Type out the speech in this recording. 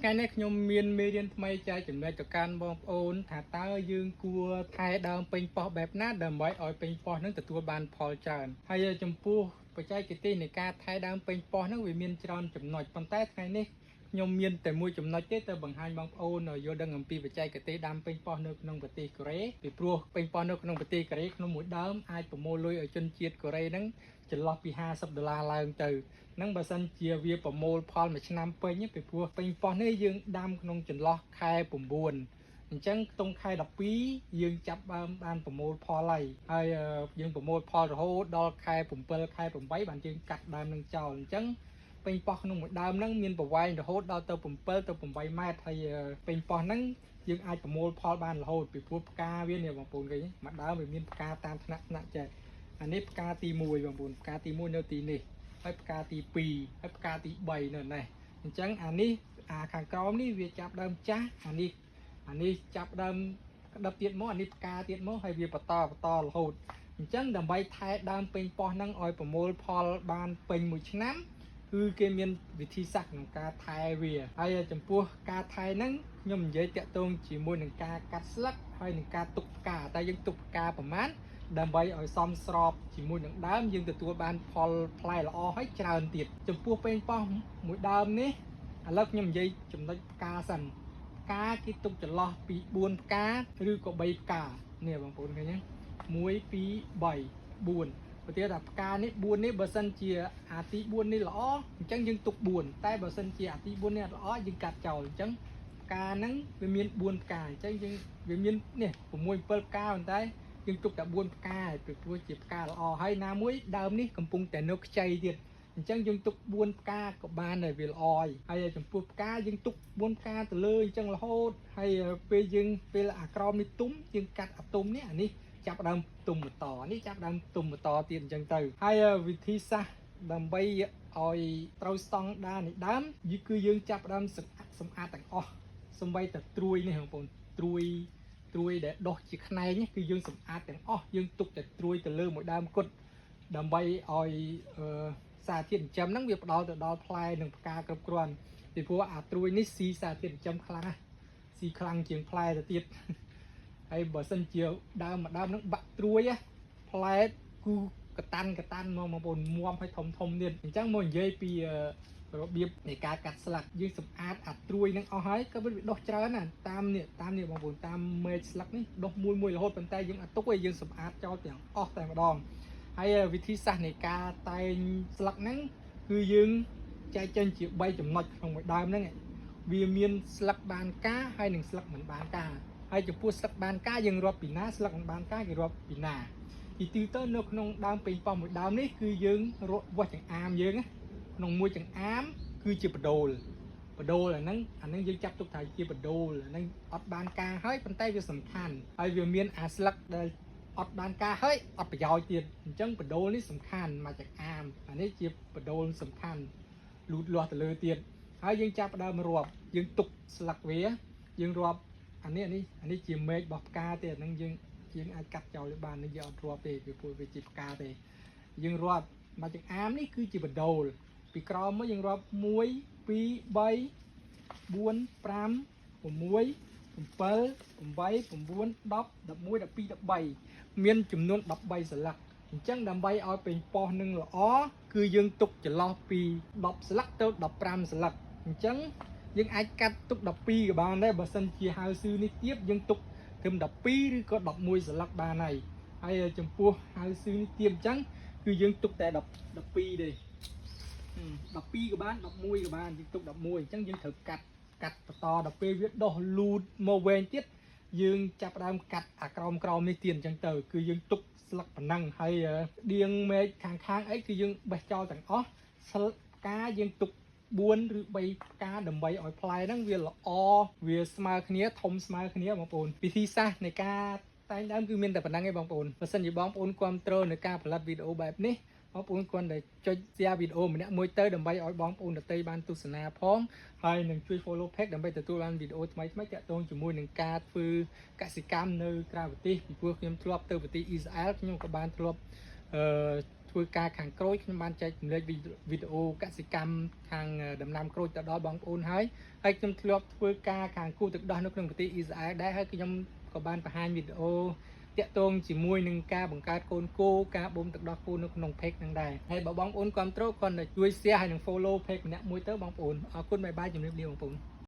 ថ្ងៃនេះខ្ញុំមានមេរៀនថ្មីចែកចំណុចទៅកាន់បងប្អូនថាតើយើងគួរថែដើមពេញប៉ោះបែបណាដើម្បីឲ្យពេញប៉ោះនឹងទទួលបានផលច្រើនហើយចំពោះបច្ចេកទេសនៃការថែដើមពេញប៉ោះនឹងវាមានច្រើនចំណុចប៉ុន្តែថ្ងៃនេះខ្ញុំមានតែមួយចំណុចទេទៅបង្ហាញបងប្អូនយល់ដឹងអំពីបច្ចេកទេសដាំពេញប៉ោះនៅក្នុងប្រទេសកូរ៉េពីព្រោះពេញប៉ោះនៅក្នុងប្រទេសកូរ៉េក្នុងមួយដើមអាចប្រមូលលុយឲ្យជនជាតិកូរ៉េហ្នឹងចន្លោះពី$50ឡើងទៅនឹងបើសិនជាវាប្រមូលផលមួយឆ្នាំពេញពីព្រោះពេញប៉ោះនេះយើងដាំក្នុងចន្លោះខែ9អញ្ចឹងក្នុងខែ12យើងចាប់បានប្រមូលផលហើយយើងប្រមូលផលរហូតដល់ខែ7ខែ8បានយើងកាត់ដើមនឹងចោលអញ្ចឹងពេញប៉ោះក្នុងមួយដើមហ្នឹងមានប្រវែងរហូតដល់ទៅ7ទៅ8ម៉ែត្រហើយពេញប៉ោះហ្នឹងយើងអាចប្រមូលផលបានរហូតពីព្រោះផ្កាវានេះបងប្អូនឃើញមួយដើមវាមានផ្កាតាមថ្នាក់ចេះអានេះផ្កាទី1បងប្អូនផ្កាទី1នៅទីនេះហើយផ្កាទី2ហើយផ្កាទី3នៅនេះអញ្ចឹងអានេះខាងក្រោមនេះវាចាប់ដើមចាស់អានេះចាប់ដើមក្តឹបទៀតមកអានេះផ្កាទៀតមកហើយវាបន្តរហូតអញ្ចឹងដើម្បីថែដើមពេញប៉ោះហ្នឹងឲ្យប្រមូលផលបានពេញមួយឆ្នាំគឺគេមានវិធីសាស្ត្រក្នុងការថែវាហើយចំពោះការថែហ្នឹងខ្ញុំនិយាយតាក់ទងជាមួយនឹងការកាត់ស្លឹកហើយនឹងការទុកផ្កាតែយើងទុកផ្កាប្រមាណដើម្បីឲ្យសមស្របជាមួយនឹងដើមយើងទទួលបានផលផ្លែល្អហើយច្រើនទៀតចំពោះពេញប៉ោះមួយដើមនេះឥឡូវខ្ញុំនិយាយចំណុចផ្កាសិនផ្កាគេទុកចន្លោះពី4ផ្កាឬក៏3ផ្កានេះបងប្អូនឃើញទេ1 2 3 4ប្រទៀតថាផ្កានេះ4នេះបើសិនជាអាទី4នេះល្អអញ្ចឹងយើងទុក4តែបើសិនជាអាទី4នេះអត់ល្អយើងកាត់ចោលអញ្ចឹងផ្កាហ្នឹងវាមាន4ផ្កាអញ្ចឹងយើងវាមាននេះ6 7ផ្កាប៉ុន្តែយើងទុកតែ4ផ្កាពីព្រោះជាផ្កាល្អហើយណាមួយដើមនេះកំពុងតែនៅខ្ចីទៀតអញ្ចឹងយើងទុក4ផ្កាក៏បានដែរវាល្អហើយចំពោះផ្កាយើងទុក4ផ្កាទៅលើអញ្ចឹងរហូតហើយពេលអាក្រោមនេះទុំយើងកាត់អាទុំនេះអានេះចាប់ដើមទុំបន្តនេះចាប់ដើមទុំបន្តទៀតអញ្ចឹងទៅហើយវិធីសាស្ត្រដើម្បីឲ្យត្រូវស្តង់ដារនៃដើមគឺយើងចាប់ដើមសម្អាតទាំងអស់សម្បីតែត្រួយនេះបងប្អូនត្រួយដែលដុះជាខ្នែងគឺយើងសម្អាតទាំងអស់យើងទុកតែត្រួយទៅលើមួយដើមគត់ដើម្បីឲ្យសារធាតុចិញ្ចឹមហ្នឹងវាផ្ដល់ទៅដល់ផ្លែនិងផ្កាគ្រប់គ្រាន់ពីព្រោះអាត្រួយនេះស៊ីសារធាតុចិញ្ចឹមខ្លាំងណាស់ស៊ីខ្លាំងជាងផ្លែទៅទៀតហើយបើសិនជាដើមហ្នឹងបាក់ត្រួយផ្លែគឺកតាន់មកបងប្អូនមាំឲ្យធំទៀតអញ្ចឹងមកនិយាយពីរបៀបនៃការកាត់ស្លឹកយើងសម្អាតអាត្រួយនឹងអស់ហើយក៏វាដុះច្រើនណាតាមនេះបងប្អូនតាមមេឃស្លឹកនេះដុះមួយរហូតប៉ុន្តែយើងអត់ទុកទេយើងសម្អាតចោលទាំងអស់តែម្ដងហើយវិធីសាស្ត្រនៃការតែងស្លឹកហ្នឹងគឺយើងចែកចេញជា3ចំណុចក្នុងមួយដើមហ្នឹងវាមានស្លឹកបានការហើយនិងស្លឹកមិនបានការហើយចំពោះស្លឹកបានការយើងរាប់ពីណាស្លឹកមិនបានការគេរាប់ពីណាទីទៅនៅក្នុងដើមពេញប៉ោះមួយដើមនេះគឺយើងវាស់ចង្អាមយើងក្នុងមួយចង្អាមគឺជាបដូលអាហ្នឹងយើងចាប់ទុកថាជាបដូលអាហ្នឹងអត់បានការហើយប៉ុន្តែវាសំខាន់ហើយវាមានអាស្លឹកដែលអត់បានការហើយអត់ប្រយោជន៍ទៀតអញ្ចឹងបដូលនេះសំខាន់មកចង្អាមអានេះជាបដូលសំខាន់លូតលាស់ទៅលើទៀតហើយយើងចាប់ដើមរាប់យើងទុកស្លឹកវាយើងរាប់អានេះជាមែករបស់ផ្កាទេអាហ្នឹងយើងអាចកាត់ចោលបាននេះយើងអត់រាប់ទេពីព្រោះវាជាផ្កាទេយើងរាប់មកចង្អាមនេះគឺជាបដូលពីក្រោមមកយើងរាប់1 2 3 4 5 6 7 8 9 10 11 12 13មានចំនួន13ស្លឹកអញ្ចឹងដើម្បីឲ្យពេញប៉ោះនឹងល្អគឺយើងទុកចន្លោះពី10ស្លឹកទៅ15ស្លឹកអញ្ចឹងយើងអាចកាត់ទុក12ក៏បានដែរបើសិនជាហៅស៊ឺនេះទៀតយើងទុកត្រឹម12ឬក៏11ស្លឹកបានហើយចំពោះហៅស៊ឺនេះទៀតអញ្ចឹងគឺយើងទុកតែ12ទេ12ក៏បាន11ក៏បានយើងទុក11អញ្ចឹងយើងត្រូវកាត់បន្តដល់ពេលវាដុះលូតមកវែងទៀតយើងចាប់ផ្ដើមកាត់អាក្រោមនេះទៀតអញ្ចឹងទៅគឺយើងទុកស្លឹកប៉ុណ្ណឹងហើយដៀងមែកខាងអីគឺយើងបេះចោលទាំងអស់ស្លឹកផ្កាយើងទុក4ឬ3ផ្កាដើម្បីឲ្យផ្លែហ្នឹងវាល្អវាស្មើគ្នាធំស្មើគ្នាបងប្អូនវិធីសាស្ត្រនៃការតែងដើមគឺមានតែប៉ុណ្្នឹងឯងបងប្អូនបើសិនជាបងប្អូនគាំទ្រនៅការផលិតវីដេអូបែបនេះបងប្អូនគ្រាន់តែចុច share វីដេអូម្នាក់មួយទៅដើម្បីឲ្យបងប្អូនដទៃបានទស្សនាផងហើយនឹងជួយ follow page ដើម្បីទទួលបានវីដេអូថ្មីៗទាក់ទងជាមួយនឹងការធ្វើកសិកម្មនៅក្រៅប្រទេសពីព្រោះខ្ញុំធ្លាប់ទៅប្រទេសអ៊ីស្រាអែលខ្ញុំក៏បានធ្លាប់ ធ្វើការខាងក្រូចខ្ញុំបានចែកចម្លែកវីដេអូកសិកម្មខាងដំណាំក្រូចទៅដល់បងប្អូនហើយខ្ញុំធ្លាប់ធ្វើការខាងគូទឹកដោះនៅក្នុងប្រទេសអ៊ីស្រាអែលដែរហើយខ្ញុំក៏បានបង្ហាញវីដេអូតាក់ទងជាមួយនឹងការបង្កើតកូនគោការបូមទឹកដោះគោនៅក្នុង page ហ្នឹងដែរហើយបើបងប្អូនគ្រប់គ្រងគាត់ជួយ share ហើយនឹង follow page ម្នាក់មួយទៅបងប្អូនអរគុណបាយបាយជំរាបលាបងប្អូន